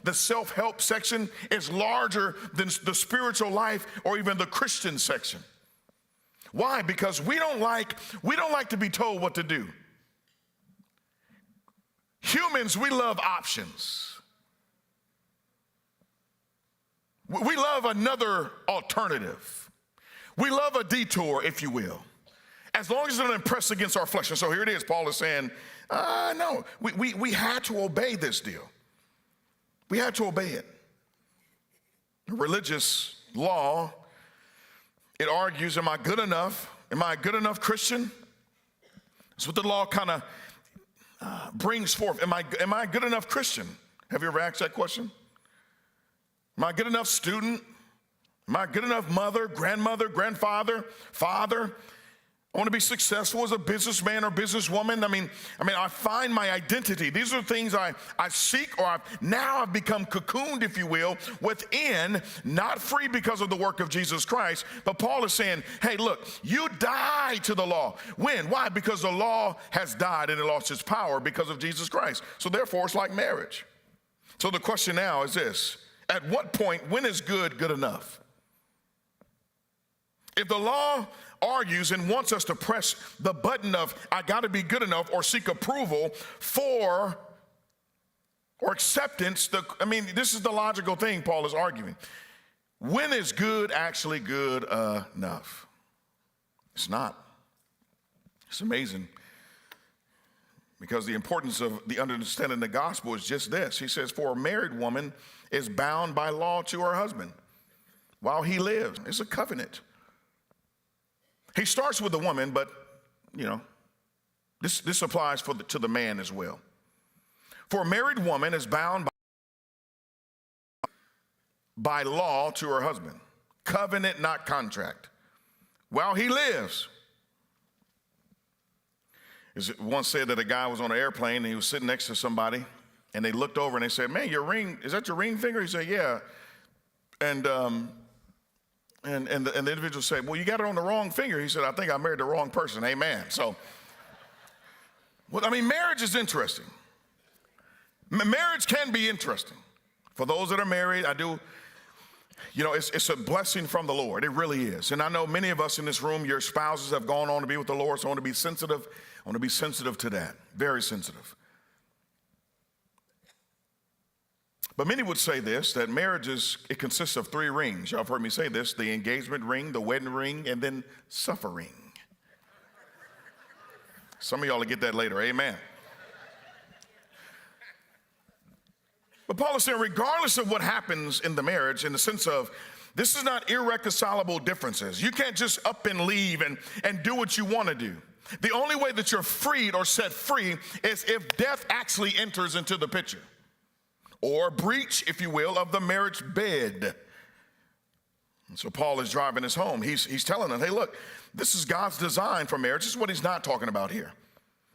the self-help section is larger than the spiritual life or even the Christian section. Why? Because we don't like to be told what to do. Humans, we love options. We love another alternative. We love a detour, if you will, as long as it doesn't impress against our flesh. And so here it is. Paul is saying, no, we had to obey this deal. We had to obey it. Religious law, it argues, am I good enough? Am I a good enough Christian? That's what the law kind of brings forth. Am I a good enough Christian? Have you ever asked that question? Am I a good enough student? Am I a good enough mother, grandmother, grandfather, father? I want to be successful as a businessman or businesswoman. I mean, I find my identity. These are things I seek, or I've become cocooned, if you will, within, not free because of the work of Jesus Christ. But Paul is saying, hey, look, you died to the law. When? Why? Because the law has died and it lost its power because of Jesus Christ. So therefore, it's like marriage. So the question now is this: at what point, when is good enough? If the law argues and wants us to press the button of I got to be good enough or seek approval for or acceptance, this is the logical thing Paul is arguing. When is good actually good enough? It's not. It's amazing, because the importance of the understanding the gospel is just this. He says, for a married woman is bound by law to her husband while he lives. It's a covenant. He starts with the woman, but, this applies to the man as well. For a married woman is bound by law to her husband. Covenant, not contract. While he lives. It once said that a guy was on an airplane and he was sitting next to somebody, and they looked over and they said, man, your ring, is that your ring finger? He said, yeah. And the individual said, well, you got it on the wrong finger. He said, I think I married the wrong person. Amen. So, marriage is interesting. Marriage can be interesting. For those that are married, it's a blessing from the Lord. It really is. And I know many of us in this room, your spouses have gone on to be with the Lord, so I want to be sensitive. I want to be sensitive to that. Very sensitive. But many would say this, that marriage it consists of 3 rings. Y'all have heard me say this: the engagement ring, the wedding ring, and then suffering. Some of y'all will get that later, amen. But Paul is saying, regardless of what happens in the marriage, in the sense of, this is not irreconcilable differences. You can't just up and leave and do what you want to do. The only way that you're freed or set free is if death actually enters into the picture, or breach, if you will, of the marriage bed. And so Paul is driving us home. He's telling them, hey, look, this is God's design for marriage. This is what he's not talking about here.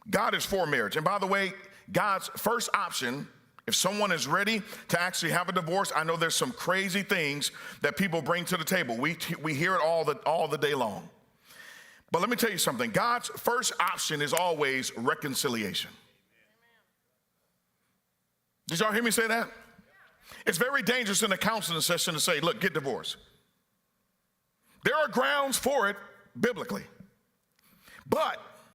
God is for marriage. And by the way, God's first option, if someone is ready to actually have a divorce, I know there's some crazy things that people bring to the table. We hear it all the day long. But let me tell you something. God's first option is always reconciliation. Did y'all hear me say that? It's very dangerous in a counseling session to say, look, get divorced. There are grounds for it biblically. But